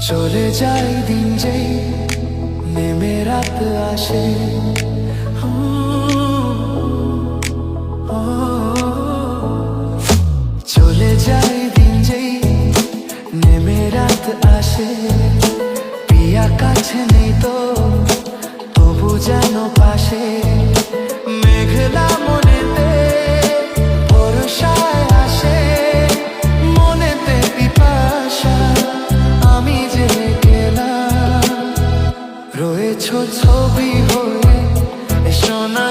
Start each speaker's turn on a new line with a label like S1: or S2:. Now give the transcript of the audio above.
S1: চলে যায় দিন যেই নেমে রাত আসে, চলে যায় দিন যেই নেমে রাত আসে। পিয়া কাছে নেই তো তবু যেন পাশে, মেঘলা মনেতে বর্ষায় আসে, মনেতে পিপাসা আমি যে গেলাম। রয়েছ ছবি হয়ে সোনা।